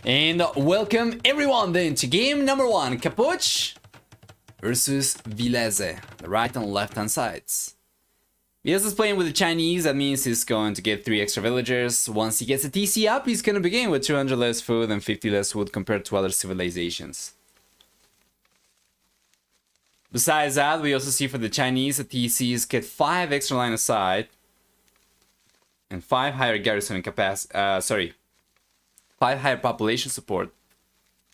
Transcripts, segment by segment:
And welcome everyone then to game number 1, Capoch versus Villese, the right and left hand sides. Villese is playing with the Chinese, that means he's going to get 3 extra villagers. Once he gets a TC up, he's going to begin with 200 less food and 50 less wood compared to other civilizations. Besides that, we also see for the Chinese, the TCs get 5 extra line of sight and 5 higher garrison capacity, 5 higher population support.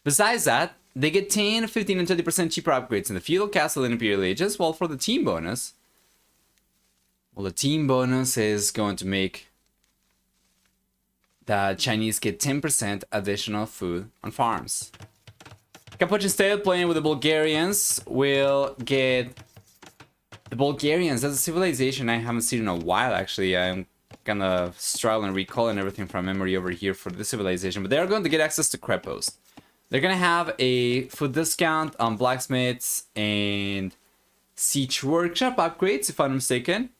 Besides that, they get 10, 15, and 20% cheaper upgrades in the feudal, castle, and imperial ages. While for the team bonus, well, the team bonus is going to make the Chinese get 10% additional food on farms. Capoch instead, playing with the Bulgarians, will get the Bulgarians. That's a civilization I haven't seen in a while, actually. I'm gonna struggle and recalling everything from memory over here for this civilization, but they're going to get access to crepos. They're gonna have a food discount on blacksmiths and siege workshop upgrades, if I'm mistaken.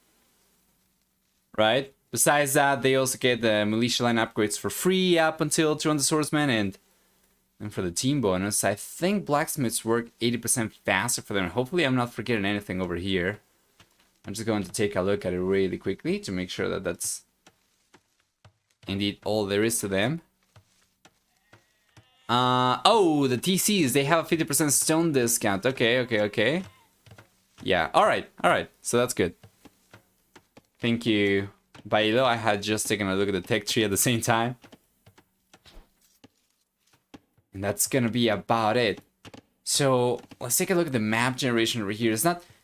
Right? Besides that, they also get the militia line upgrades for free up until 200 swordsmen, and for the team bonus, I think blacksmiths work 80% faster for them. Hopefully I'm not forgetting anything over here. I'm just going to take a look at it really quickly to make sure that that's indeed all there is to them. Oh, the TCs, they have a 50% stone discount. Okay. Yeah, alright. So that's good. Thank you, Bailo. I had just taken a look at the tech tree at the same time. And that's gonna be about it. So let's take a look at the map generation over here.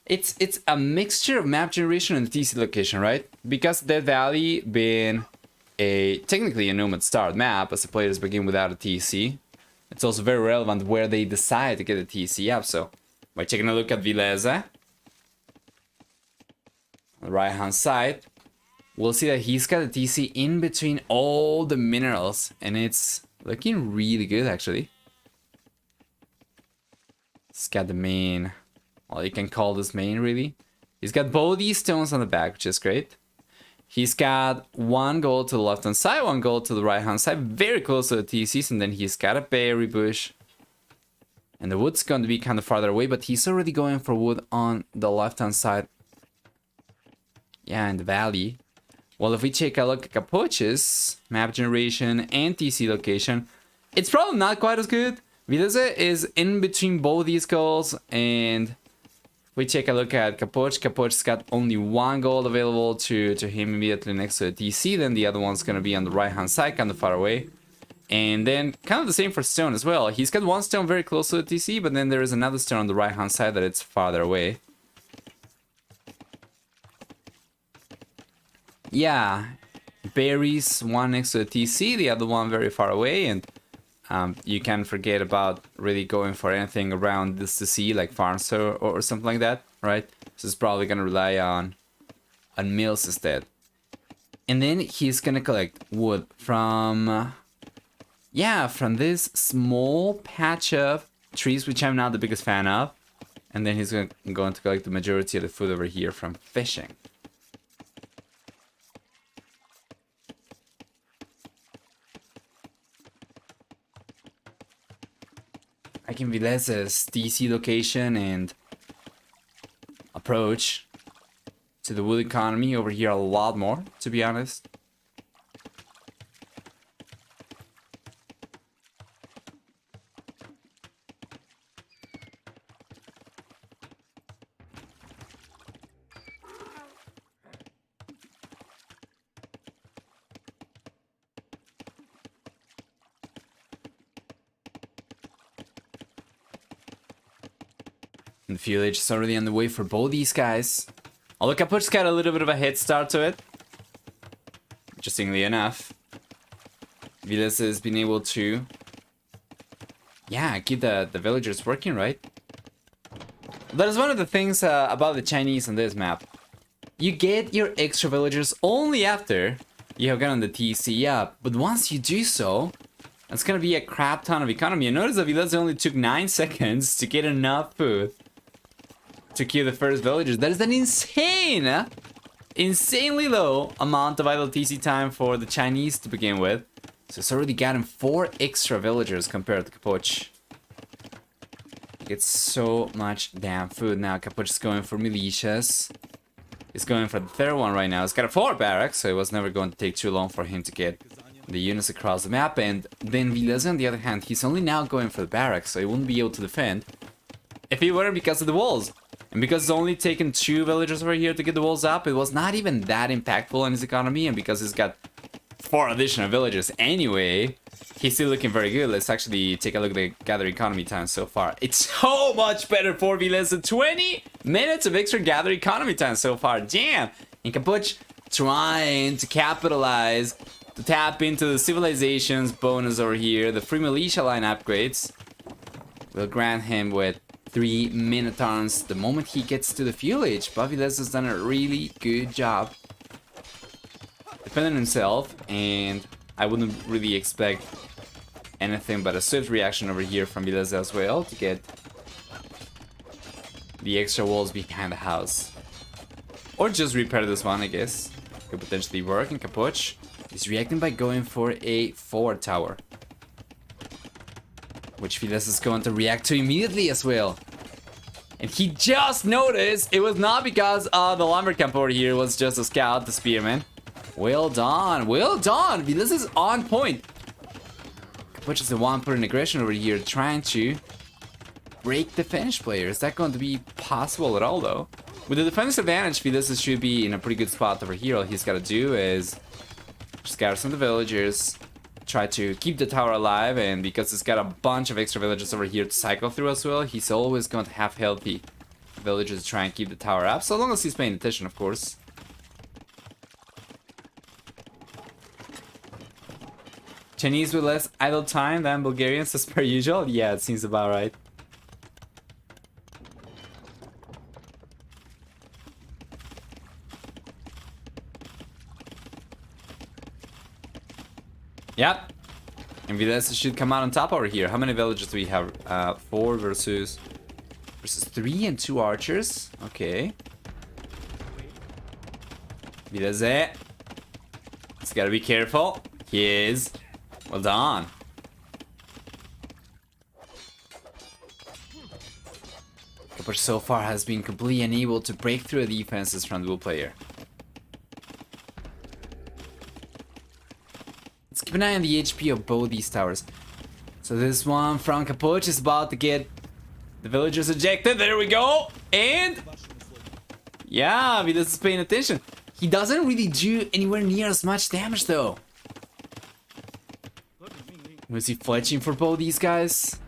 It's a mixture of map generation and the TC location, right? Because Death Valley being technically a Nomad Start map, as the players begin without a TC, it's also very relevant where they decide to get a TC up. So by taking a look at Villese, on the right hand side, we'll see that he's got a TC in between all the minerals, and it's looking really good, actually. He's got the main, well, you can call this main, really. He's got both these stones on the back, which is great. He's got 1 gold to the left hand side, 1 gold to the right hand side, very close to the TCs, and then he's got a berry bush. And the wood's going to be kind of farther away, but he's already going for wood on the left hand side. Yeah, in the valley. Well, if we take a look at Capoch's map generation and TC location, it's probably not quite as good. Villese is in between both these goals, and if we take a look at Capoch, Capoch's got only 1 gold available to him immediately next to the TC, then the other one's going to be on the right hand side, kind of far away. And then kind of the same for stone as well. He's got 1 stone very close to the TC, but then there is another stone on the right hand side that it's farther away. Yeah, berries, 1 next to the TC, the other one very far away, and you can't forget about really going for anything around this TC, like farms or something like that, right? So it's probably gonna rely on mills instead. And then he's gonna collect wood from this small patch of trees, which I'm not the biggest fan of, and then he's going to collect the majority of the food over here from fishing. I can Villese's TC location and approach to the wood economy over here a lot more, to be honest. And the fuel age is already on the way for both these guys. Although Capoch's got a little bit of a head start to it. Interestingly enough, Villese has been able to, keep the villagers working, right? That is one of the things about the Chinese on this map. You get your extra villagers only after you have gotten the TC up. But once you do so, that's gonna be a crap ton of economy. And notice that Villese only took 9 seconds to get enough food to kill the first villagers. That is an insanely low amount of idle TC time for the Chinese to begin with. So it's already gotten 4 extra villagers compared to Capoch. It's so much damn food now. Capoch is going for militias. He's going for the third one right now. He's got a 4 barracks, so it was never going to take too long for him to get the units across the map. And then Villese, on the other hand, he's only now going for the barracks, so he wouldn't be able to defend if he weren't because of the walls. And because it's only taken 2 villagers over here to get the walls up, it was not even that impactful on his economy. And because he's got 4 additional villagers anyway, he's still looking very good. Let's actually take a look at the gather economy time so far. It's so much better for Villese. 20 minutes of extra gather economy time so far. Damn! And Capoch trying to capitalize, to tap into the civilizations bonus over here. The free militia line upgrades will grant him with 3 Minotaurs the moment he gets to the fuel age. But Villese has done a really good job defending himself, and I wouldn't really expect anything but a swift reaction over here from Villese as well to get the extra walls behind the house. Or just repair this one, I guess. Could potentially work. And Capoch is reacting by going for a 4 tower, which Villese is going to react to immediately as well. And he just noticed it was not because the lumber camp over here was just a scout, the spearman. Well done, well done. Villese is on point. Capoch is the one putting aggression over here, trying to break the Finnish player. Is that going to be possible at all, though? With the defensive advantage, Villese should be in a pretty good spot over here. All he's got to do is just gather some of the villagers, try to keep the tower alive, and because he's got a bunch of extra villagers over here to cycle through as well, he's always going to have healthy villagers to try and keep the tower up, so long as he's paying attention, of course. Chinese with less idle time than Bulgarians as per usual? Yeah, it seems about right. Yep. And Villese should come out on top over here. How many villagers do we have? 4 versus 3 and 2 archers. Okay. Villese. He's gotta be careful. He is. Well done. Capoch so far has been completely unable to break through the defenses from the blue player. Let's keep an eye on the HP of both these towers. So this one from Capoch is about to get the villagers ejected. There we go. And yeah, Villese is paying attention. He doesn't really do anywhere near as much damage though. Was he fletching for both these guys?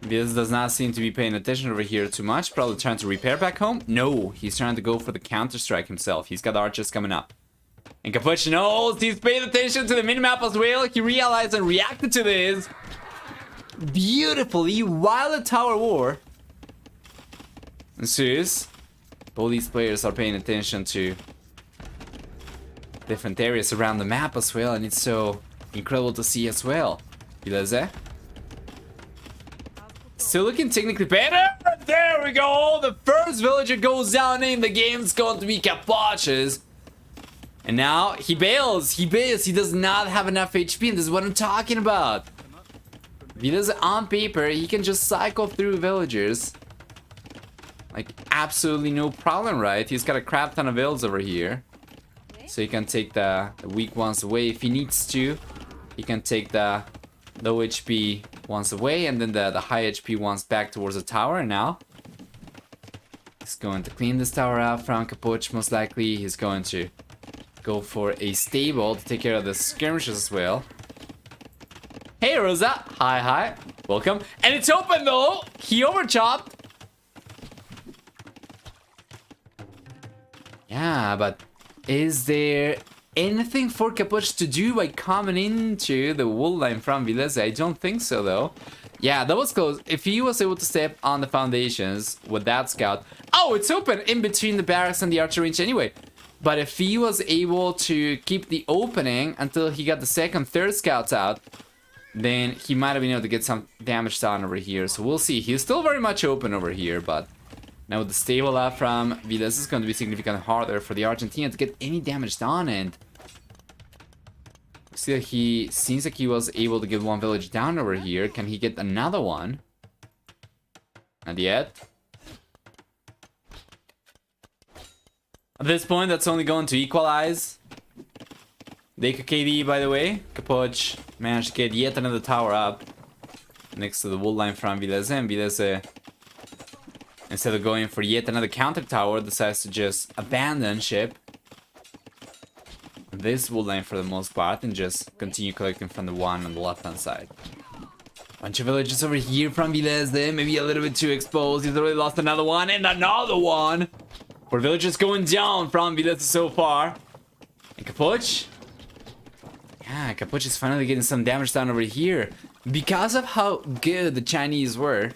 Villese does not seem to be paying attention over here too much. Probably trying to repair back home. No, he's trying to go for the counter-strike himself. He's got archers coming up. And Capoch knows he's paying attention to the minimap as well. He realized and reacted to this beautifully while the tower war ensues. Both these players are paying attention to different areas around the map as well, and it's so incredible to see as well. Villese still looking technically better. There we go. The first villager goes down in the game. It's going to be Capoch's. And now he bails. He bails. He does not have enough HP, and this is what I'm talking about. Villese on paper, he can just cycle through villagers like absolutely no problem, right? He's got a crap ton of vills over here. So he can take the weak ones away if he needs to. He can take the low HP ones away, and then the high HP ones back towards the tower. And now he's going to clean this tower out from Capoch. Most likely he's going to go for a stable to take care of the skirmishes as well. Hey Rosa, hi, welcome. And it's open though. He overchopped. Yeah, but is there anything for Capoch to do by coming into the wool line from Villese? I don't think so, though. Yeah, that was close. If he was able to step on the foundations with that scout... Oh, it's open in between the barracks and the archer range anyway. But if he was able to keep the opening until he got the second, third scouts out, then he might have been able to get some damage down over here. So we'll see. He's still very much open over here, but Now with the stable up from Villese, is going to be significantly harder for the Argentina to get any damage done, and see that he seems like he was able to get one village down over here. Can he get another one? Not yet. At this point, that's only going to equalize. Deca KD, by the way. Capoch managed to get yet another tower up next to the wood line from Villese, and Villese, instead of going for yet another counter tower, decides to just abandon ship this wood line for the most part and just continue collecting from the one on the left hand side. Bunch of villages over here from Villese, maybe a little bit too exposed. He's already lost another one and another one. 4 villagers going down from Villese so far. And Capoch? Yeah, Capoch is finally getting some damage done over here. Because of how good the Chinese were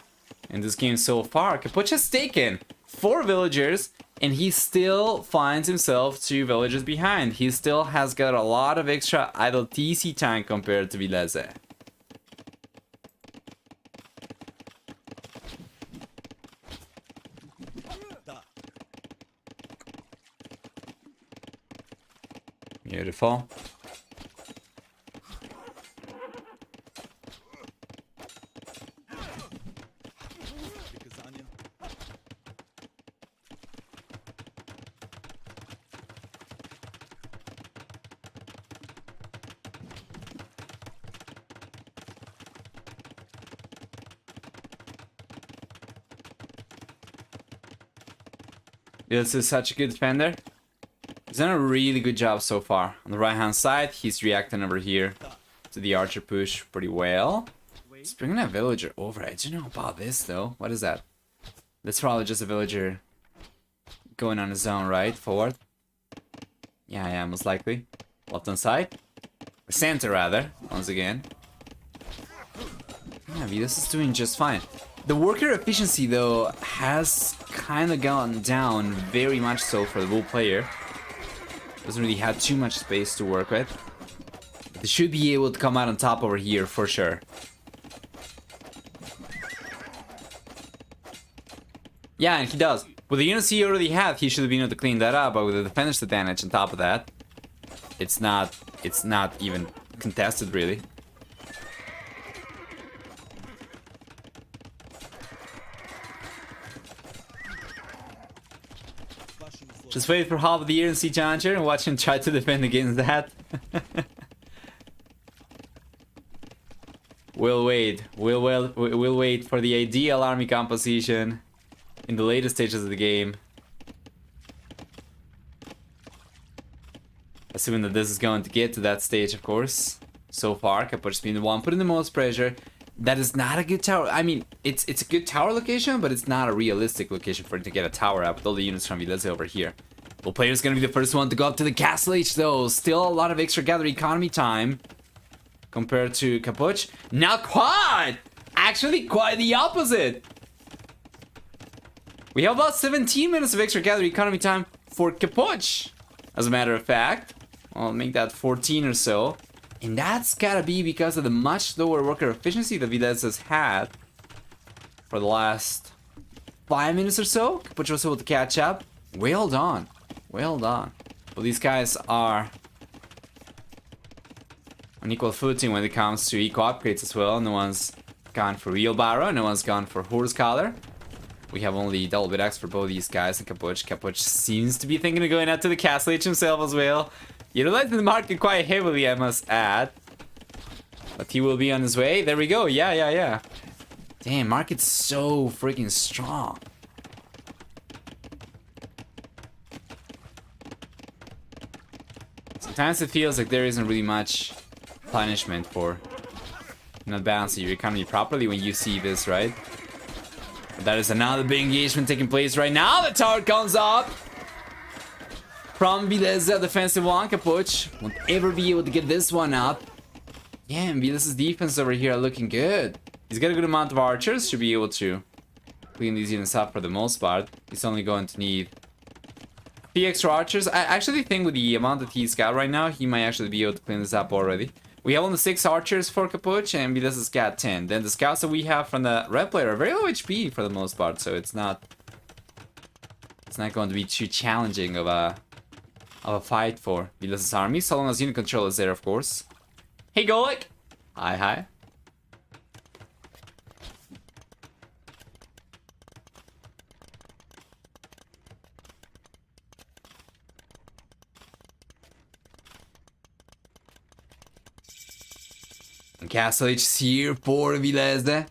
in this game so far, Capoch has taken 4 villagers and he still finds himself 2 villagers behind. He still has got a lot of extra idle TC time compared to Villese. Beautiful. This is such a good defender. He's done a really good job so far. On the right hand side, he's reacting over here to the archer push pretty well. He's bringing a villager over. I don't know about this though. What is that? That's probably just a villager going on his own, right? Forward. Yeah, most likely. Left hand side. Center rather, once again. Yeah, this is doing just fine. The worker efficiency though has kind of gone down very much so for the bull player. Doesn't really have too much space to work with. They should be able to come out on top over here for sure. Yeah, and he does. With the units he already had, he should have been able to clean that up, but with the defender's advantage on top of that, it's not even contested really. Just wait for half of the year and see Challenger and watch him try to defend against that. We'll wait. We'll wait for the ideal army composition in the later stages of the game. Assuming that this is going to get to that stage, of course. So far, Capoch's been the one putting the most pressure. That is not a good tower. I mean, it's a good tower location, but it's not a realistic location for him to get a tower up with all the units from Villese over here. Well, player's gonna be the first one to go up to the castle age though. Still a lot of extra gather economy time compared to Capoch. Not quite! Actually, quite the opposite. We have about 17 minutes of extra gather economy time for Capoch. As a matter of fact, I'll make that 14 or so. And that's gotta be because of the much lower worker efficiency that Villese has had for the last 5 minutes or so. Capoch was able to catch up. Well done. Well done. Well, these guys are on equal footing when it comes to eco upgrades as well. No one's gone for wheelbarrow, no one's gone for horse collar. We have only double bit X for both these guys and Capoch. Capoch seems to be thinking of going out to the castle age himself as well. Utilizing the market quite heavily, I must add. But he will be on his way. There we go. Yeah. Damn, market's so freaking strong. Sometimes it feels like there isn't really much punishment for not balancing your economy properly when you see this, right? But that is another big engagement taking place right now. The tower comes up from Villese, defensive one. Capoch won't ever be able to get this one up. Yeah, and Vilese's defense over here are looking good. He's got a good amount of archers, should be able to clean these units up for the most part. He's only going to need a few extra archers. I actually think with the amount that he's got right now, he might actually be able to clean this up already. We have only 6 archers for Capoch, and Vilese's got 10. Then the scouts that we have from the red player are very low HP for the most part, so it's not It's not going to be too challenging of a fight for Vilese's army, so long as unit control is there, of course. Hey, Golek! Hi, hi. And Castle H is here for Villese.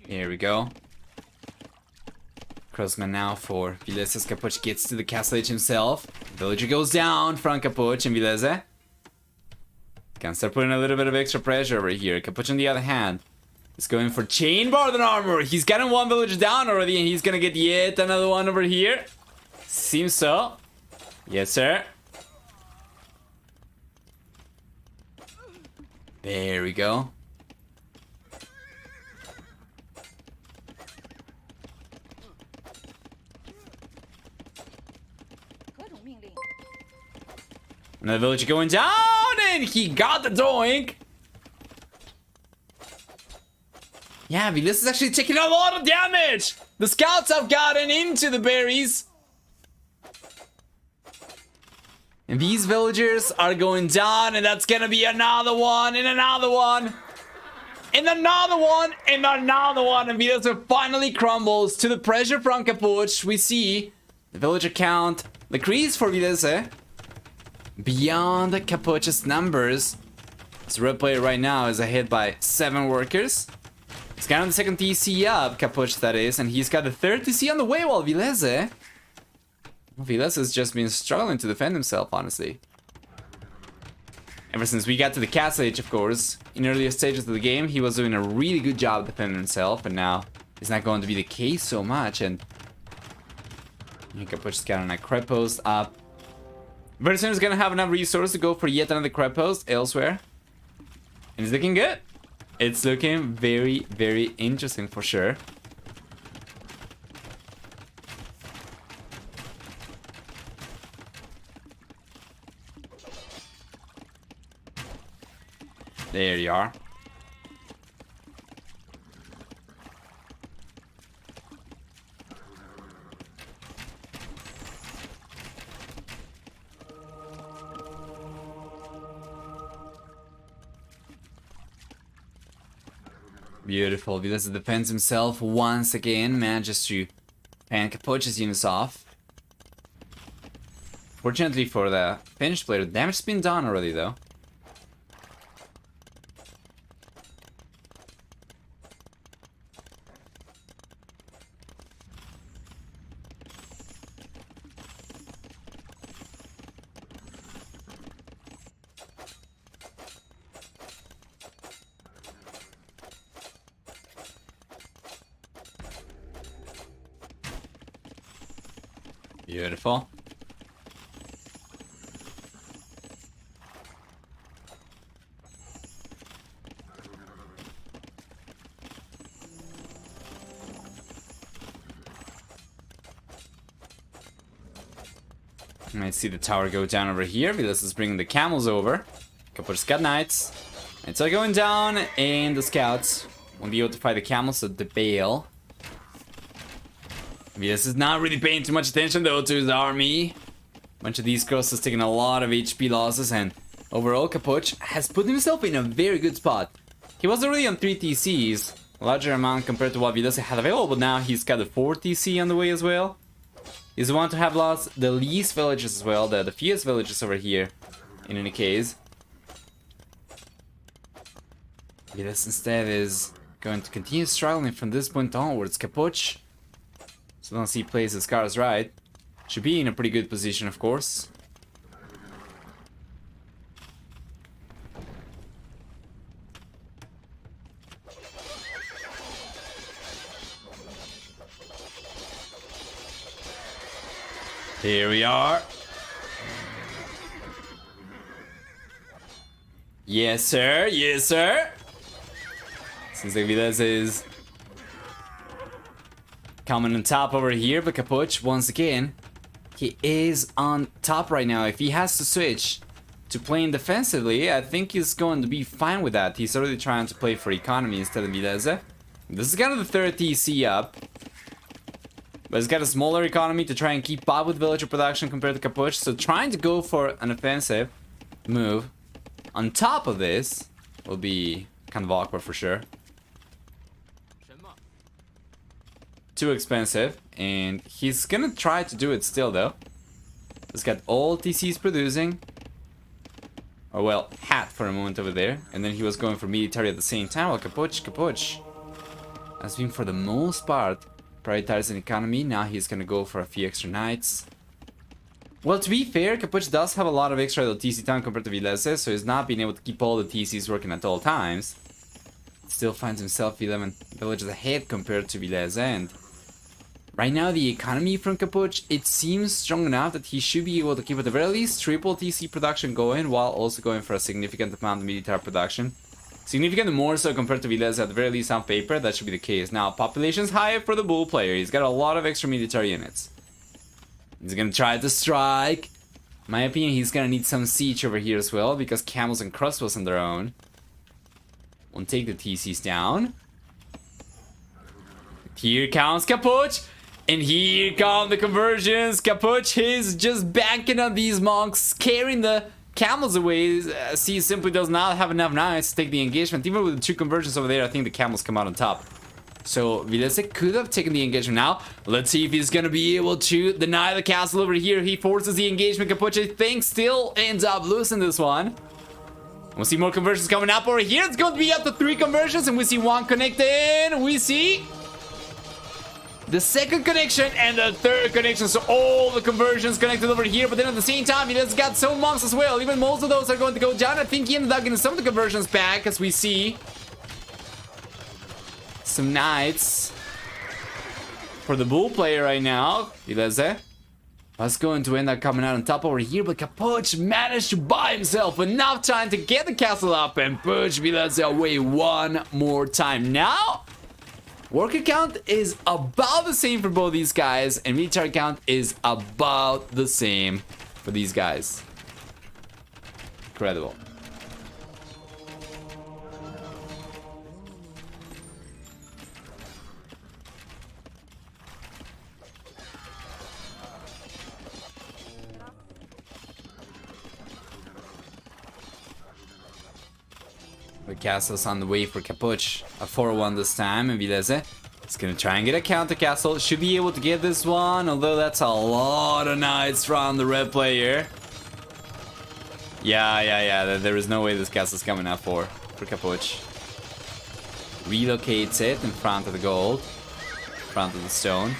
Here we go. Crossman now for Villese. Capoch gets to the Castle H himself. Villager goes down from Capoch and Villese. Can start putting a little bit of extra pressure over here. Capoch, on the other hand, is going for chain bar than armor. He's gotten one villager down already, and he's gonna get yet another one over here. Seems so. Yes, sir. There we go. Another villager going down, and he got the doink. Yeah, Villese is actually taking a lot of damage. The scouts have gotten into the berries. And these villagers are going down, and that's gonna be another one, and another one, and another one, and another one. And Villese finally crumbles to the pressure from Capoch. We see the villager count decrease for Villese. Beyond Capoch's numbers. This red player right now is ahead by 7 workers. He's got on the second TC up, Capoch that is, and he's got the third TC on the way, while Villese has just been struggling to defend himself, honestly. Ever since we got to the Castle Age, of course, in earlier stages of the game, he was doing a really good job defending himself, and now it's not going to be the case so much, and Capoch's got on a crep post up. Very soon is gonna have enough resources to go for yet another crep post elsewhere. And it's looking good. It's looking very, very interesting for sure. There you are. Beautiful. Villese defends himself once again, manages to pan Capoch's units off. Fortunately for the finished player, the damage has been done already though. Beautiful. You might see the tower go down over here. Villese is bringing the camels over. Capoch's got knights. It's all going down, and the scouts won't be able to fight the camels at the BRAWL. Villese is not really paying too much attention though to his army. A bunch of these crosses taking a lot of HP losses, and overall Capoch has put himself in a very good spot. He was already on 3 TCs, a larger amount compared to what Villese had available, but now he's got a 4 TC on the way as well. He's the one to have lost the least villages as well, the fewest villages over here, in any case. Villese instead is going to continue struggling from this point onwards. Capoch, so long as he plays his cards right, should be in a pretty good position, of course. Here we are. Yes, sir. Yes, sir. Seems like Villese is coming on top over here, but Capoch, once again, he is on top right now. If he has to switch to playing defensively, I think he's going to be fine with that. He's already trying to play for economy instead of Villese. This is kind of the third TC up. But he's got a smaller economy to try and keep up with villager production compared to Capoch. So trying to go for an offensive move on top of this will be kind of awkward for sure. Too expensive. And he's gonna try to do it still though. He's got all TCs producing. Or well, hat for a moment over there. And then he was going for military at the same time. Well, Capoch has been for the most part prioritizing economy. Now he's gonna go for a few extra knights. Well, to be fair, Capoch does have a lot of extra TC time compared to Villese, so he's not being able to keep all the TCs working at all times. Still finds himself 11 villages ahead compared to Villese, and right now the economy from Capoch, it seems strong enough that he should be able to keep at the very least triple TC production going while also going for a significant amount of military production. Significantly more so compared to Villese, at the very least on paper, that should be the case. Now, population's high for the bull player. He's got a lot of extra military units. He's gonna try to strike. In my opinion, he's gonna need some siege over here as well, because camels and crossbows on their own won't take the TCs down. Here comes Capoch, and here come the conversions. Capoch is just banking on these monks, carrying the camels away. He simply does not have enough knights to take the engagement. Even with the 2 conversions over there, I think the camels come out on top. So Villese could have taken the engagement now. Let's see if he's gonna be able to deny the castle over here. He forces the engagement. Capoch, I think, still ends up losing this one. We'll see more conversions coming up over here. It's going to be up to 3 conversions, and we see 1 connected. We see the 2nd connection and the 3rd connection. So all the conversions connected over here, but then at the same time, he has got some monks as well. Even most of those are going to go down. I think he ended up getting some of the conversions back, as we see some knights for the bull player right now. Villese was going to end up coming out on top over here, but Capoch managed to buy himself enough time to get the castle up and push Villese away one more time. Now, worker count is about the same for both these guys, and military count is about the same for these guys. Incredible. The castle's on the way for Capoch. A 4-1 this time, and Villese is gonna try and get a counter castle. Should be able to get this one, although that's a lot of knights from the red player. Yeah. There is no way this castle's coming up for Capoch. Relocates it in front of the gold, in front of the stone.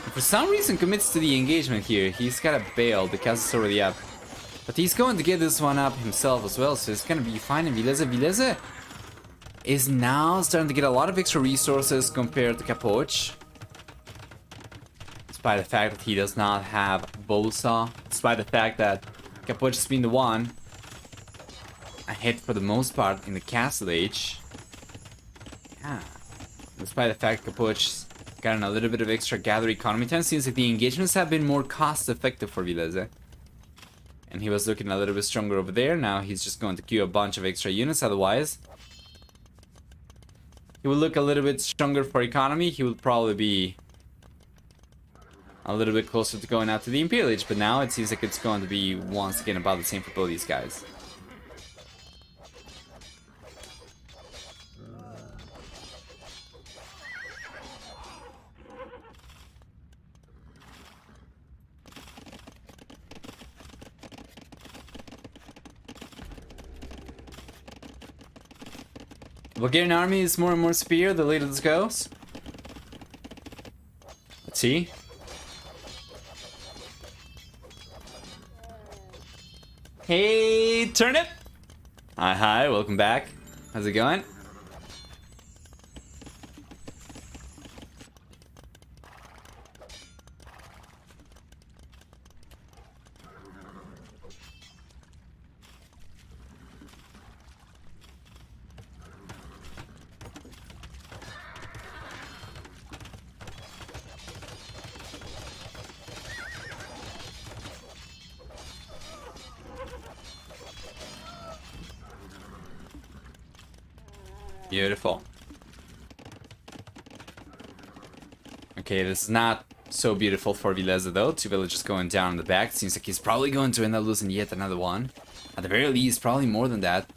And for some reason commits to the engagement here. He's got a bail, the castle's already up. But he's going to get this one up himself as well, so it's going to be fine. And Villese is now starting to get a lot of extra resources compared to Capoch. Despite the fact that he does not have Bosa. Despite the fact that Capoch has been the one ahead for the most part in the castle age. Yeah. Despite the fact Capoch's gotten a little bit of extra gather economy time, seems like the engagements have been more cost effective for Villese. And he was looking a little bit stronger over there. Now he's just going to queue a bunch of extra units. Otherwise, he will look a little bit stronger for economy. He will probably be a little bit closer to going out to the Imperial Age. But now it seems like it's going to be once again about the same for both these guys. Bulgarian army is more and more superior the later this goes. Let's see. Hey, Turnip! Hi, welcome back. How's it going? Beautiful. Okay, this is not so beautiful for Villese though. 2 villagers going down in the back. Seems like he's probably going to end up losing yet another one. At the very least, probably more than that.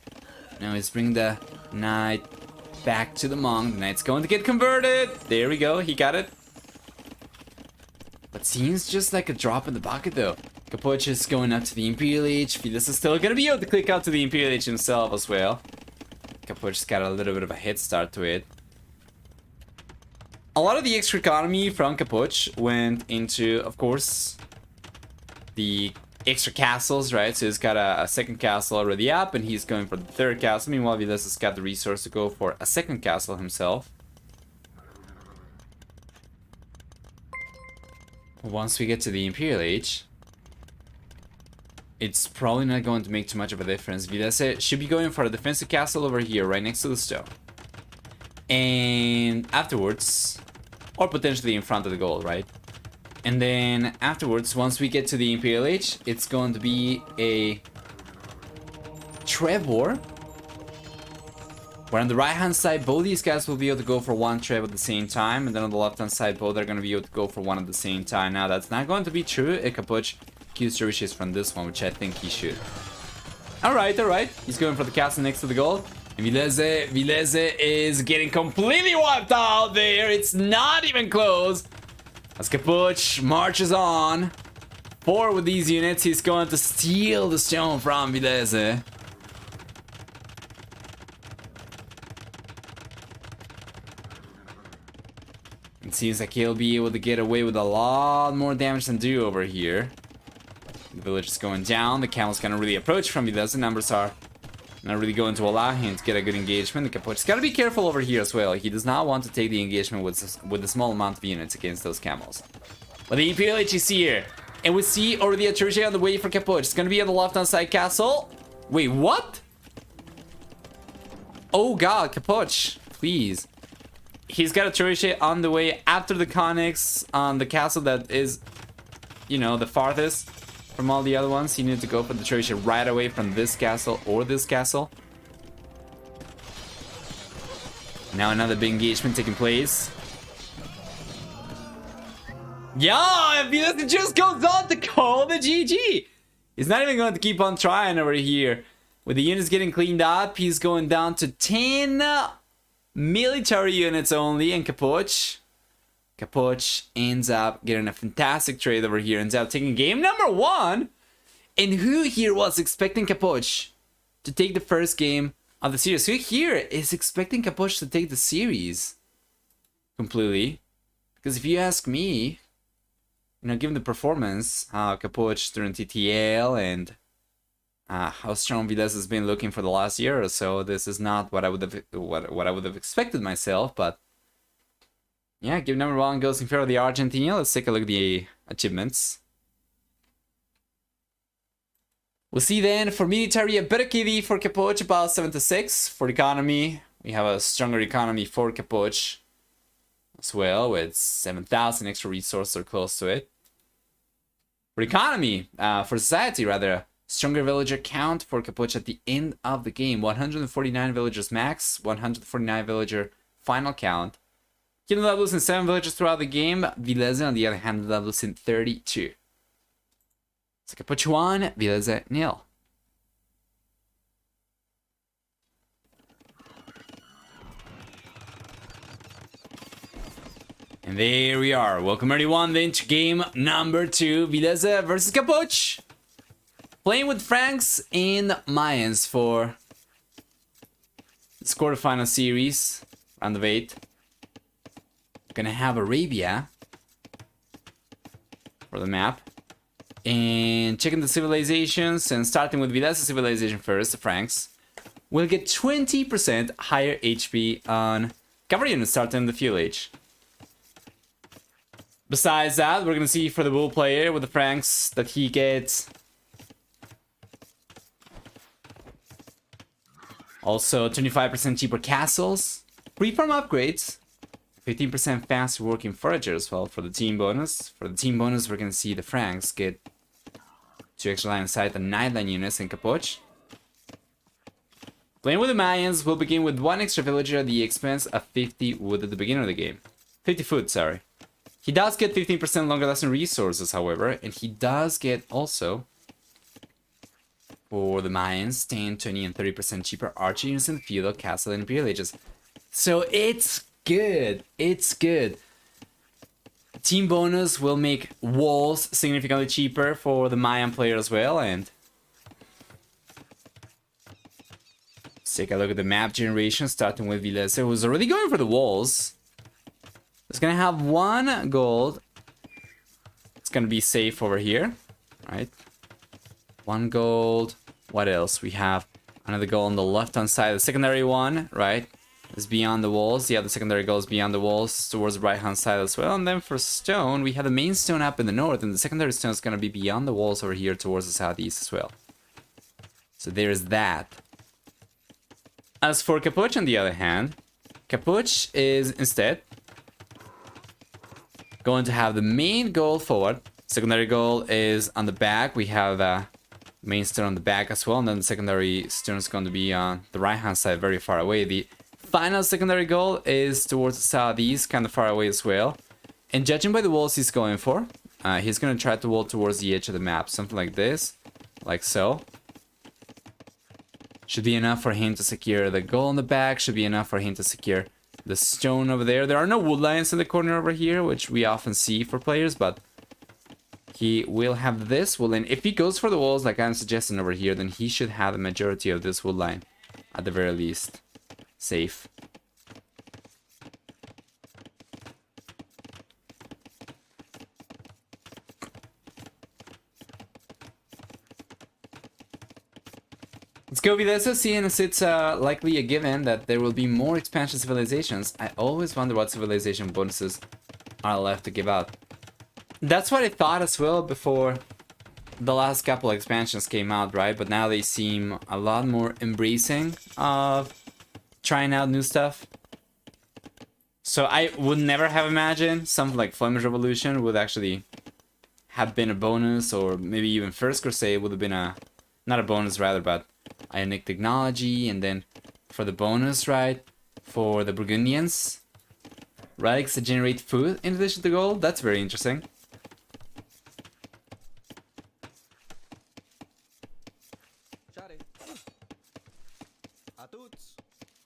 Now he's bringing the knight back to the monk. The knight's going to get converted. There we go, he got it. But seems just like a drop in the bucket though. Capoch is going up to the Imperial Age. Villese is still gonna be able to click out to the Imperial Age himself as well. Capoch's got a little bit of a head start to it. A lot of the extra economy from Capoch went into, of course, the extra castles, right? So he's got a second castle already up, and he's going for the third castle. Meanwhile, Villese has got the resource to go for a second castle himself. Once we get to the Imperial Age, it's probably not going to make too much of a difference. Villese should be going for a defensive castle over here, right next to the stone. And afterwards, or potentially in front of the goal, right? And then afterwards, once we get to the Imperial Age, it's going to be a Trevor. Where on the right hand side, both these guys will be able to go for one Trev at the same time. And then on the left hand side, both are going to be able to go for one at the same time. Now, that's not going to be true if Capoch keeps the wishes from this one, which I think he should. Alright, alright. He's going for the castle next to the goal. And Villese is getting completely wiped out there. It's not even close. As Capoch marches on forward with these units, he's going to steal the stone from Villese. It seems like he'll be able to get away with a lot more damage than do over here. The village is going down. The camel's gonna really approach from Villese. Numbers are not really going to allow him to get a good engagement. The Capoch's gotta be careful over here as well. He does not want to take the engagement with a small amount of units against those camels. But the Imperial H is here. And we see already a Turgid on the way for Capoch. It's gonna be at the left-hand side castle. Wait, what? Oh god, Capoch, please. He's got a Turgid on the way after the Connex on the castle that is, you know, the farthest from all the other ones. You need to go for the Turgid right away from this castle or this castle. Now another big engagement taking place. Yeah, it just goes on to call the GG. He's not even going to keep on trying over here. With the units getting cleaned up, he's going down to 10 military units only. And Capoch ends up getting a fantastic trade over here. Ends up taking game number 1. And who here was expecting Capoch to take the first game of the series? Who here is expecting Capoch to take the series completely? Because if you ask me, you know, given the performance, how Capoch during TTL and how strong Villese has been looking for the last year or so, this is not what I would have expected myself. But yeah, game number 1 goes in favor of the Argentina. Let's take a look at the achievements. We'll see then for military a better KD for Capoch, about 76. For economy, we have a stronger economy for Capoch as well, with 7,000 extra resources or close to it. For economy, for society rather, stronger villager count for Capoch at the end of the game. 149 villagers max, 149 villager final count. He ended up losing 7 villagers throughout the game. Villese, on the other hand, ended up losing 32. So Capoch 1, Villese 0. And there we are. Welcome everyone then to game number 2. Villese versus Capoch. Playing with Franks and Mayans for this quarterfinal series. Round of 8. Gonna have Arabia for the map. And checking the civilizations and starting with Villese civilization first, the Franks. We'll get 20% higher HP on cavalry units starting in the fuel age. Besides that, we're gonna see for the bull player with the Franks that he gets also 25% cheaper castles, pre-farm upgrades, 15% faster working forager as well for the team bonus. For the team bonus, we're gonna see the Franks get 2 extra line of sight and 9 line units in Capoch. Playing with the Mayans will begin with 1 extra villager at the expense of 50 wood at the beginning of the game. 50 food, sorry. He does get 15% longer lasting resources, however, and he does get also, for the Mayans, 10, 20, and 30% cheaper archer units in the feudal, castle, and imperial ages. So it's good. It's good. Team bonus will make walls significantly cheaper for the Mayan player as well, and let's take a look at the map generation, starting with Villese, who's already going for the walls. It's gonna have 1 gold. It's gonna be safe over here, right? 1 gold. What else? We have another gold on the left-hand side. The secondary one, right, is beyond the walls. Yeah, the secondary goal is beyond the walls towards the right-hand side as well. And then for stone, we have the main stone up in the north, and the secondary stone is gonna be beyond the walls over here towards the southeast as well. So there's that. As for Capoch, on the other hand, Capoch is instead going to have the main goal forward. Secondary goal is on the back. We have the main stone on the back as well, and then the secondary stone is going to be on the right-hand side, very far away. The final secondary goal is towards the southeast, kind of far away as well. And judging by the walls he's going for, he's going to try to wall towards the edge of the map, something like this, like so. Should be enough for him to secure the goal on the back, should be enough for him to secure the stone over there. There are no wood lines in the corner over here, which we often see for players, but he will have this wood line. If he goes for the walls like I'm suggesting over here, then he should have the majority of this wood line, at the very least, safe. Let's go with this, seeing as it's likely a given that there will be more expansion civilizations. I always wonder what civilization bonuses are left to give out. That's what I thought as well before the last couple of expansions came out, right? But now they seem a lot more embracing of trying out new stuff. So I would never have imagined something like Flemish Revolution would actually have been a bonus, or maybe even First Crusade would have been a, not a bonus rather, but Ionic Technology, and then for the bonus, right, for the Burgundians, relics that generate food in addition to gold. That's very interesting.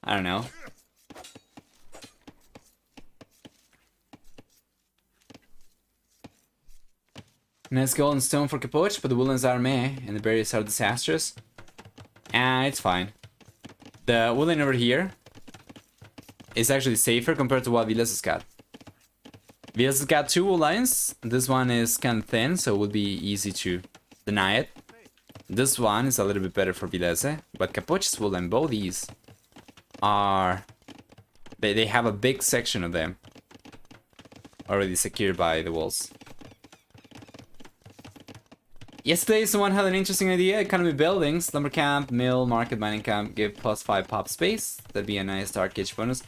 I don't know. Nice gold and stone for Capoch, but the woodlands are meh, and the berries are disastrous. It's fine. The woodland over here is actually safer compared to what Villese has got. Villese has got 2 wood lines. This one is kind of thin, so it would be easy to deny it. This one is a little bit better for Villese, but Capoch's wood line, both these are... They have a big section of them already secured by the walls. Yesterday, someone had an interesting idea. Economy buildings, lumber camp, mill, market, mining camp, give +5 pop space. That'd be a nice dark age bonus.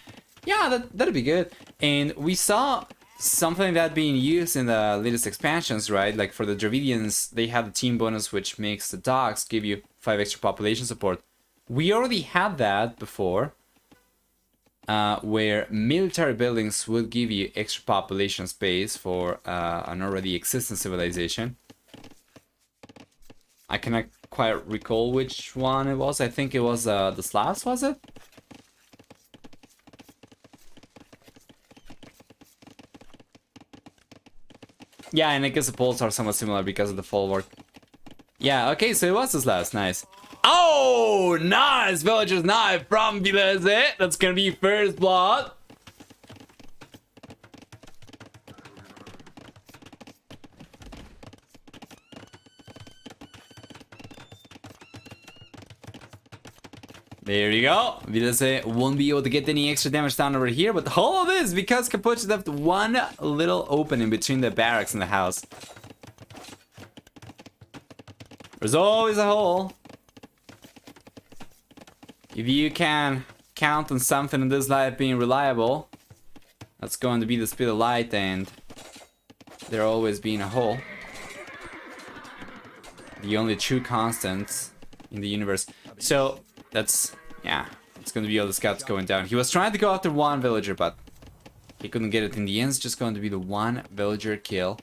Yeah, that'd be good. And we saw something like that being used in the latest expansions, right? Like for the Dravidians, they have the team bonus, which makes the dogs give you 5 extra population support. We already had that before, where military buildings would give you extra population space for an already existing civilization. I cannot quite recall which one it was. I think it was the Slavs, was it? Yeah, and I guess the Poles are somewhat similar because of the folwark. Yeah, okay, so it was the Slavs, nice. Oh, nice! Villager's knife from Villese. That's gonna be first blood. There you go. Villese won't be able to get any extra damage down over here, but all of this because Capoch left one little opening between the barracks and the house. There's always a hole. If you can count on something in this life being reliable, that's going to be the speed of light, and there always being a hole. The only true constants in the universe. So that's Yeah, it's gonna be all the scouts going down. He was trying to go after one villager, but he couldn't get it in the end. It's just going to be the one villager kill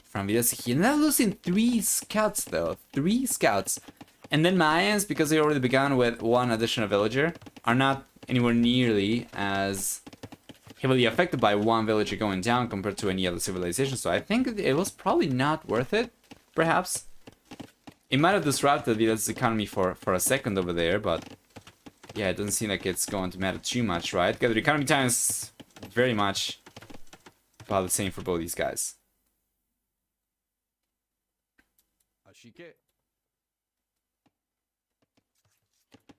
from Villese. He's not losing 3 scouts though. 3 scouts. And then Mayans, because they already began with 1 additional villager, are not anywhere nearly as heavily affected by 1 villager going down compared to any other civilization. So I think it was probably not worth it, perhaps. It might have disrupted Vilese's economy for a second over there, but yeah, it doesn't seem like it's going to matter too much, right? Because the economy time is very much about the same for both these guys.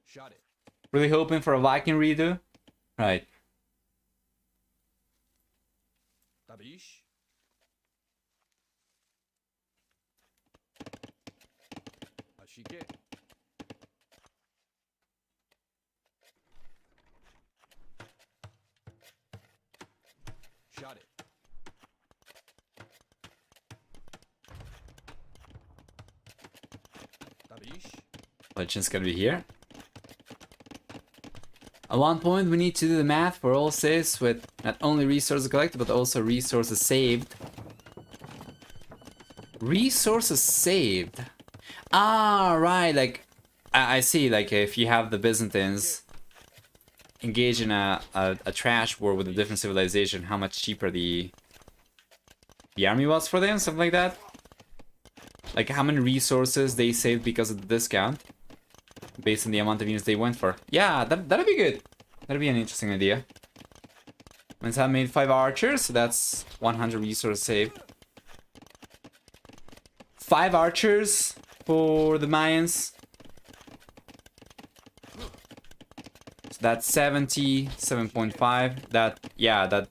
Shot it. Really hoping for a Viking redo? Right. Tabish. Ashike. Shot it. Tabish. Legends gonna be here. At one point, we need to do the math for all saves with not only resources collected, but also resources saved. Resources saved. Ah, right. Like, I see. Like, if you have the Byzantines engage in a trash war with a different civilization, how much cheaper the army was for them, something like that. Like, how many resources they saved because of the discount, based on the amount of units they went for. Yeah, that'd be good. That'd be an interesting idea. Once I made 5 archers, so that's 100 resources saved. 5 archers for the Mayans. So that's 77.5. That, yeah, that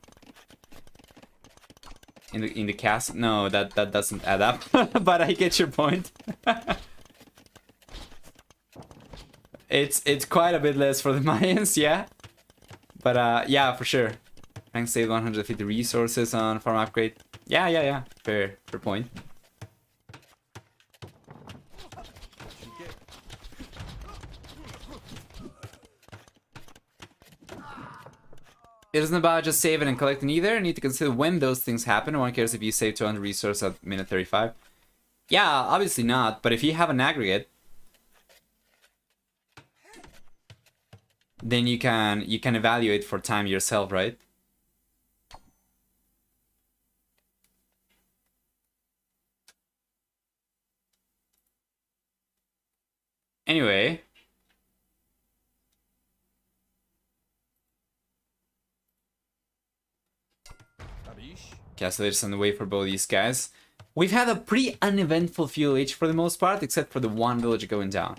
in the castle. No, that doesn't add up. But I get your point. It's quite a bit less for the Mayans, yeah. But yeah, for sure. Thanks, save 150 resources on farm upgrade. Yeah. Fair point. It isn't about just saving and collecting either. You need to consider when those things happen. No one cares if you save 200 resources at minute 35. Yeah, obviously not. But if you have an aggregate, then you can evaluate for time yourself, right? Anyway. Castle is on the way for both these guys. We've had a pretty uneventful fuel age for the most part, except for the 1 village going down.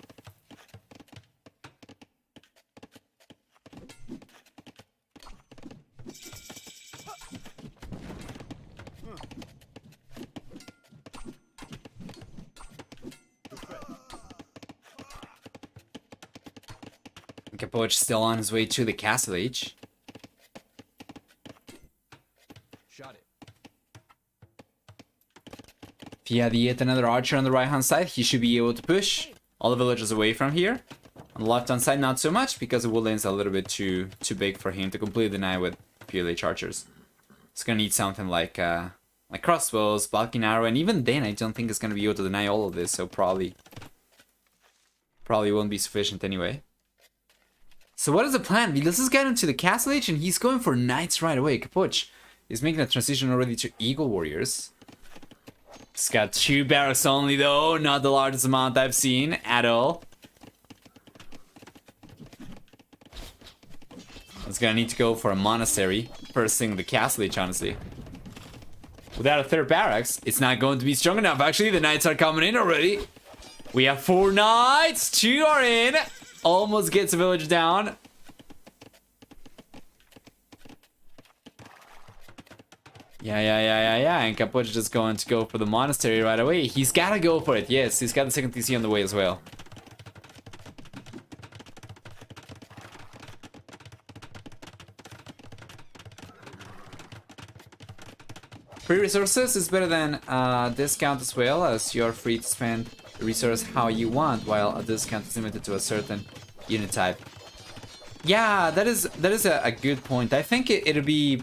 Capoch still on his way to the castle age. Shot it. If he had yet another archer on the right hand side, he should be able to push all the villagers away from here. On the left hand side, not so much, because the woodland's a little bit too big for him to completely deny with PLH archers. It's gonna need something like crossbows, bulking arrow, and even then I don't think it's gonna be able to deny all of this, so probably won't be sufficient anyway. So what is the plan? Villese is getting to the castle age and he's going for knights right away. Capoch is making a transition already to eagle warriors. He's got 2 barracks only though, not the largest amount I've seen at all. He's gonna need to go for a monastery first thing the castle age, honestly. Without a 3rd barracks, it's not going to be strong enough. Actually, the knights are coming in already. We have 4 knights, 2 are in. Almost gets a village down. Yeah. And Capoch is just going to go for the monastery right away. He's got to go for it. Yes, he's got the 2nd TC on the way as well. Free resources is better than discount as well, as you're free to spend the resource how you want, while a discount is limited to a certain unit type. Yeah, that is a good point. I think it'll be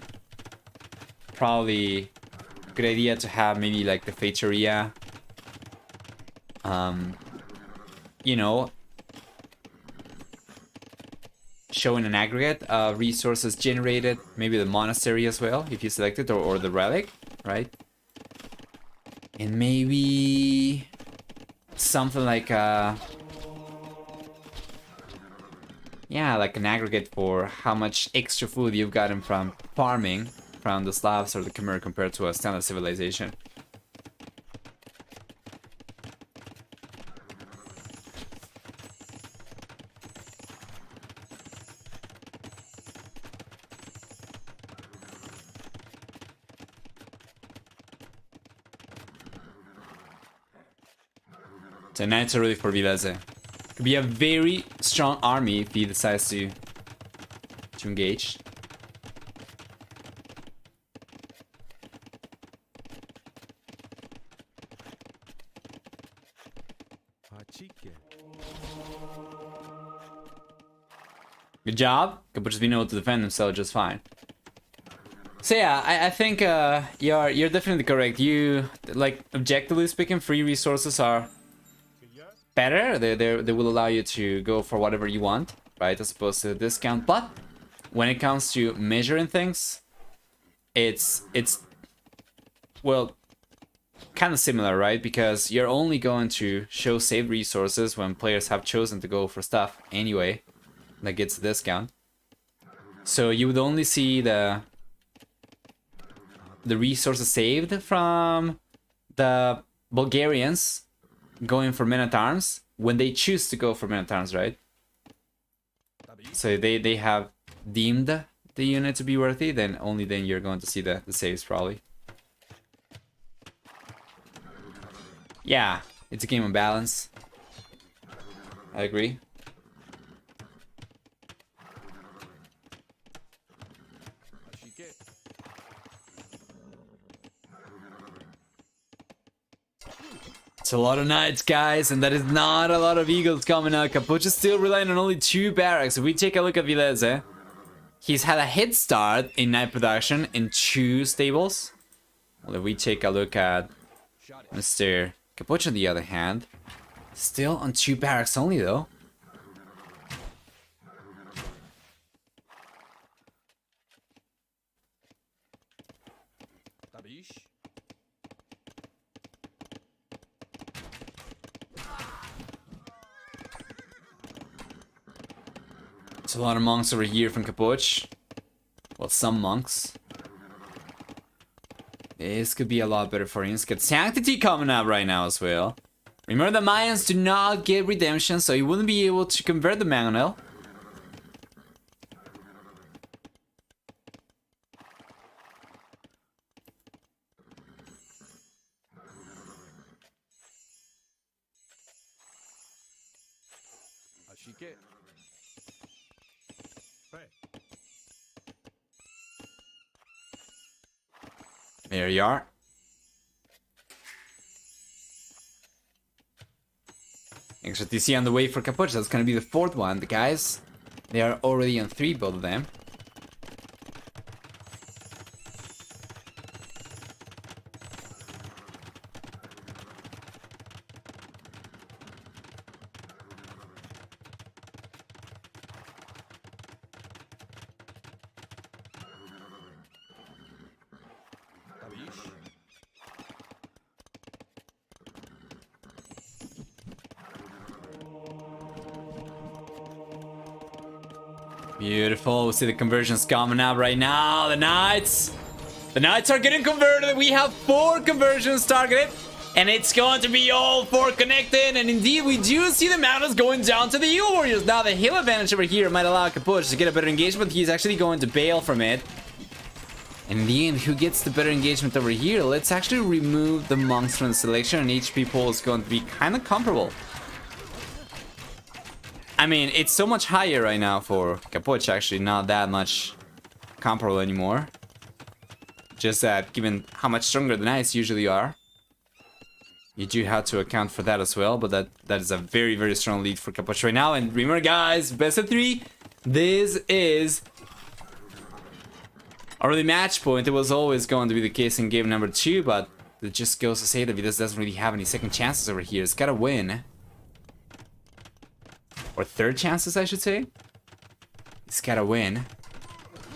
probably a good idea to have maybe like the Fechoria. You know, showing an aggregate of resources generated, maybe the monastery as well, if you select it, or the relic, right? And maybe something like yeah, like an aggregate for how much extra food you've gotten from farming from the Slavs or the Khmer compared to a standard civilization. So now it's ready for Villese. Could be a very strong army if he decides to engage. Good job. Capoch has been able to defend himself just fine. So yeah, I think you're definitely correct. You, like, objectively speaking, free resources are better. They will allow you to go for whatever you want, right, as opposed to a discount. But when it comes to measuring things, it's well, kind of similar, right? Because you're only going to show saved resources when players have chosen to go for stuff anyway that gets a discount. So you would only see the resources saved from the Bulgarians going for men-at-arms when they choose to go for men-at-arms, right? So they have deemed the unit to be worthy, then only then you're going to see the saves probably. Yeah, it's a game of balance. I agree. It's a lot of knights, guys, and that is not a lot of eagles coming out. Capoch is still relying on only 2 barracks. If we take a look at Villese, he's had a head start in knight production in 2 stables. Well, if we take a look at Mr. Capoch on the other hand, still on 2 barracks only though. There's a lot of monks over here from Capoch. Well, some monks. This could be a lot better for him. He's got Sanctity coming up right now as well. Remember, the Mayans do not get redemption, so he wouldn't be able to convert the Manuel. There you are. Extra TC on the way for Capoch. That's gonna be the 4th one. The guys, they are already on 3, both of them. Beautiful. We see the conversions coming up right now. The knights are getting converted. We have 4 conversions targeted, and it's going to be all 4 connected. And indeed, we do see the mountains going down to the Eagle Warriors. Now, the hill advantage over here might allow Capoch to get a better engagement. He's actually going to bail from it. And in the end, who gets the better engagement over here? Let's actually remove the monks from the selection, and HP pool is going to be kind of comparable. I mean, it's so much higher right now for Capoch, actually, not that much comparable anymore. Just that, given how much stronger the knights usually are, you do have to account for that as well, but that is a very, very strong lead for Capoch right now. And remember, guys, best of 3, This is already match point. It was always going to be the case in game number 2, but it just goes to say that Villese doesn't really have any second chances over here. It's gotta win. Or third chances, I should say. It's gotta win.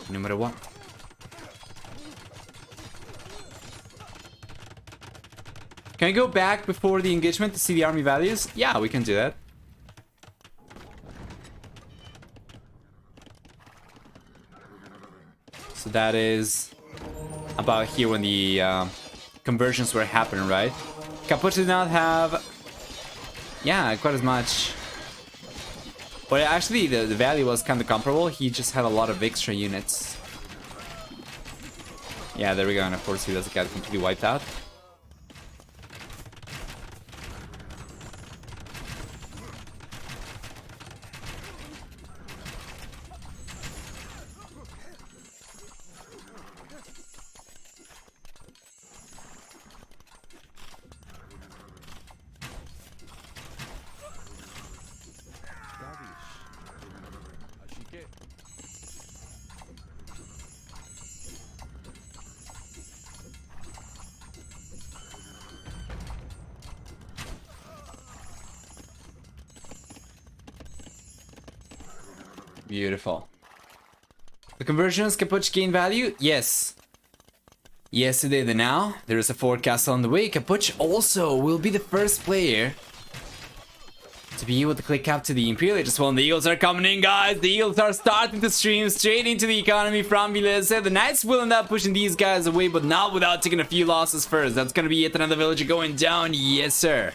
No matter what. Can I go back before the engagement to see the army values? Yeah, we can do that. So that is about here when the conversions were happening, right? Capoch did not have, yeah, quite as much. But actually, the value was kind of comparable. He just had a lot of extra units. Yeah, there we go. And of course, he doesn't get completely wiped out. Beautiful. The conversions, Capoch gain value? Yes. Yes, it did. And now, there is a forecast on the way. Capoch also will be the first player to be able to click up to the Imperial Age as well. And the Eagles are coming in, guys. The Eagles are starting to stream straight into the economy from Villese. The Knights will end up pushing these guys away, but not without taking a few losses first. That's going to be yet another villager going down. Yes, sir.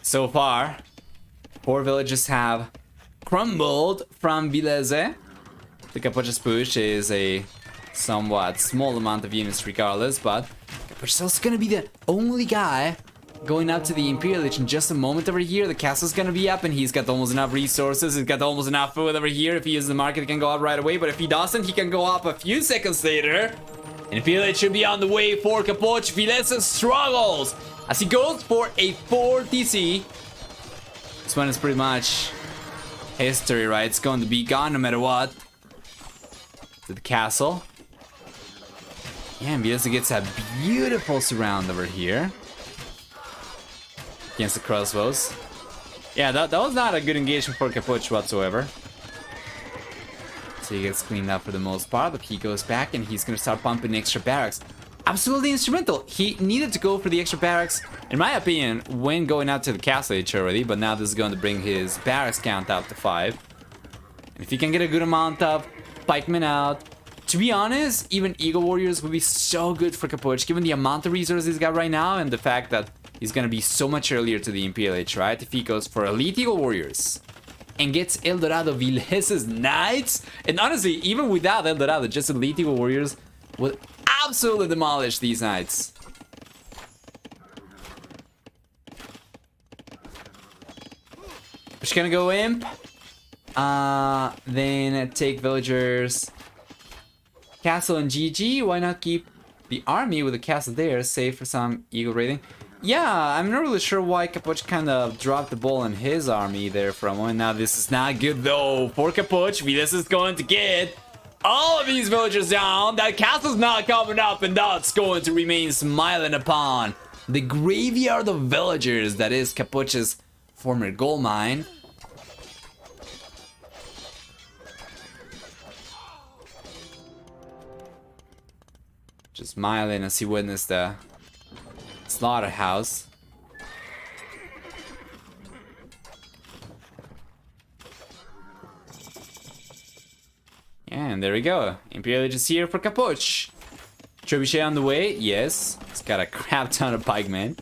So far, 4 villages have crumbled from Villese. The Capoch's push is a somewhat small amount of units regardless, but Capoch is also gonna be the only guy going up to the Imperial Age in just a moment over here. The castle's gonna be up and he's got almost enough resources. He's got almost enough food over here. If he uses the market, he can go up right away, but if he doesn't, he can go up a few seconds later. And Imperial Age should be on the way for Capoch. Villese struggles as he goes for a 4 TC. This one is pretty much history, right? It's going to be gone no matter what. To the castle. Yeah, and Villese gets a beautiful surround over here. Against the crossbows. Yeah, that was not a good engagement for Capoch whatsoever. So he gets cleaned up for the most part, but he goes back and he's going to start pumping extra barracks. Absolutely instrumental. He needed to go for the extra barracks, in my opinion, when going out to the castle age already, but now this is going to bring his barracks count up to 5. And if he can get a good amount of pikemen out, to be honest, even Eagle Warriors would be so good for Capoch, given the amount of resources he's got right now and the fact that he's going to be so much earlier to the Imperial Age, right? If he goes for Elite Eagle Warriors and gets El Dorado Villese's Knights, and honestly, even without El Dorado, just Elite Eagle Warriors would absolutely demolish these Knights. Just gonna go Imp. Then take Villagers. Castle and GG. Why not keep the army with the castle there, save for some Eagle raiding? Yeah, I'm not really sure why Capoch kind of dropped the ball on his army there for a moment. Now this is not good though for Capoch. Villese is going to get all of these villagers down. That castle's not coming up, and that's going to remain smiling upon the graveyard of villagers that is Capoch's former gold mine. Just smiling as he witnessed the slaughterhouse. And there we go. Imperial Age is here for Capoch. Trebuchet on the way. Yes. He's got a crap ton of pikemen.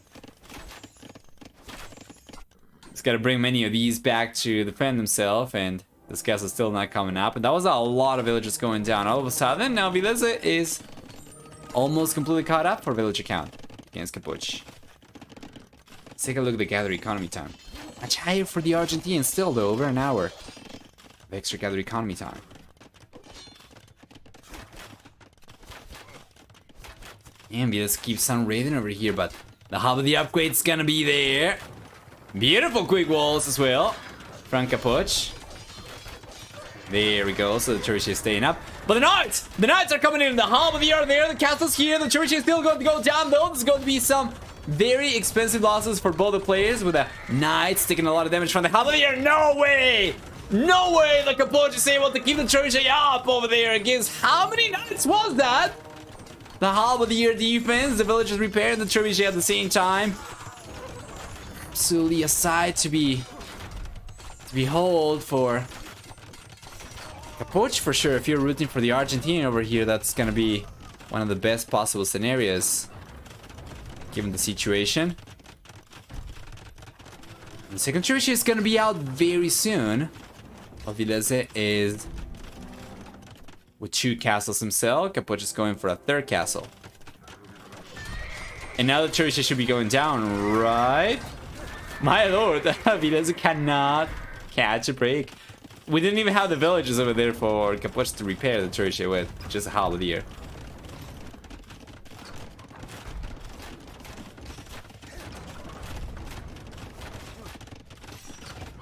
He's got to bring many of these back to defend himself. And this castle's still not coming up. And that was a lot of villagers going down. All of a sudden, now Villese is almost completely caught up for villager count against Capoch. Let's take a look at the gather economy time. Much higher for the Argentines still though, over an hour of extra gather economy time. And Villese keeps on raiding over here, but the hub of the upgrade's gonna be there. Beautiful quick walls as well from Capoch. There we go. So the Churchill is staying up. But the Knights are coming in. The Half of the Year there. The castle's here. The Churchill is still going to go down though. There's going to be some very expensive losses for both the players, with the Knights taking a lot of damage from the Half of the Year. No way! No way the Capoch is able to keep the Churchill up over there against how many Knights was that? The Half of the Year defense. The villagers repairing the Churchill at the same time. Absolutely a sight to behold for Capoch for sure. If you're rooting for the Argentinian over here, that's gonna be one of the best possible scenarios given the situation. And the second Churchill is gonna be out very soon. Villese is with 2 castles himself. Capoch is going for a 3rd castle. And now the Churchill should be going down, right? My lord, Villese cannot catch a break. We didn't even have the villagers over there for Capoch to repair the Churchill with. Just a Half of the Year.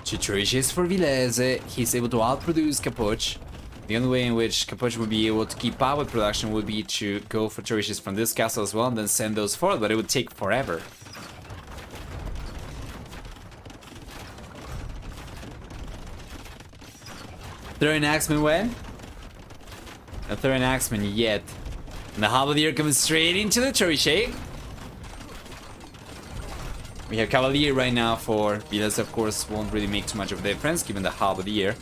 Two Churchills for Villese. He's able to outproduce Capoch. The only way in which Capoch would be able to keep up with production would be to go for Churchills from this castle as well and then send those forward, but it would take forever. Throwing Axeman when? Not throwing Axeman yet. And the Half of the Year coming straight into the Churchill. We have Cavalier right now for Villese, of course, won't really make too much of a difference given the Half of the Year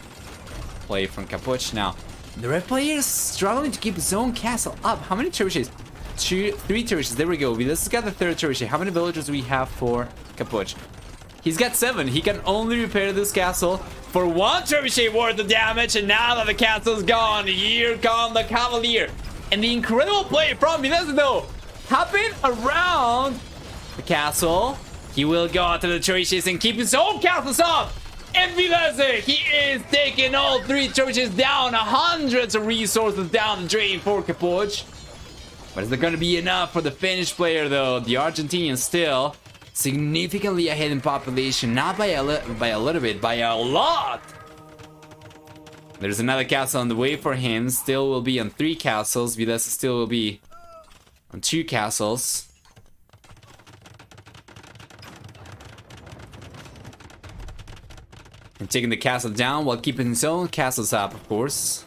play from Capoch. Now, the red player is struggling to keep his own castle up. How many Churchills? 3 Churchills. There we go. Vilese's got the 3rd Churchill. How many villagers do we have for Capoch? He's got 7. He can only repair this castle for 1 Churchill worth of damage. And now that the castle's gone, here come the Cavalier. And the incredible play from Villese, though, happened around the castle. He will go to the Churchills and keep his own castles up. And Villese, he is taking all 3 Churchills down. Hundreds of resources down the drain for Capoch. But is there going to be enough for the Finnish player, though? The Argentinian still significantly ahead in population. Not by a little bit, by a lot. There's another castle on the way for him. Still will be on 3 castles. Villese still will be on 2 castles. And taking the castle down while keeping his own castles up, of course.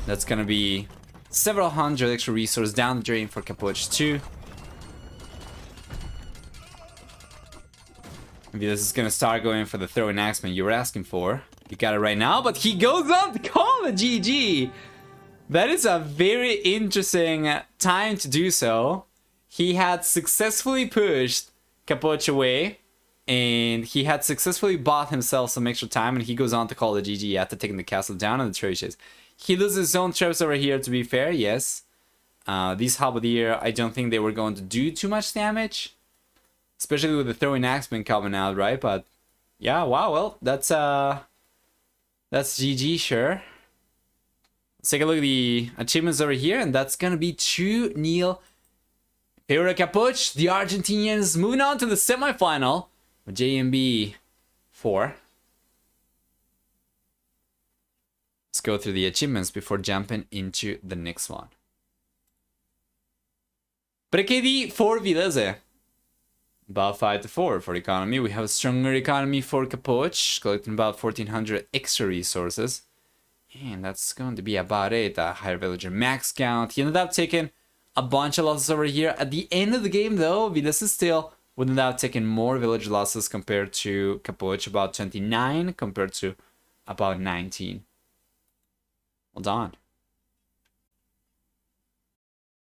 That's gonna be several hundred extra resources down the drain for Capoch too. Maybe this is gonna start going for the throwing axeman you were asking for. You got it right now, but he goes on to call the GG. That is a very interesting time to do so. He had successfully pushed Capoch away. And he had successfully bought himself some extra time, and he goes on to call the GG after taking the castle down and the Churchills. He loses his own troops over here, to be fair, yes. These Half of the Year, I don't think they were going to do too much damage. Especially with the throwing axeman coming out, right? But yeah, wow, well, that's GG, sure. Let's take a look at the achievements over here, and that's gonna be 2-0 favor of Capoch. The Argentinians moving on to the semifinal. JMB 4. Let's go through the achievements before jumping into the next one. Prekedi for Villese. About 5-4 for economy. We have a stronger economy for Capoch, collecting about 1,400 extra resources. And that's going to be about it. A higher villager max count. He ended up taking a bunch of losses over here. At the end of the game, though, Villese still would end up taking more village losses compared to Capoch, about 29 compared to about 19. Well done.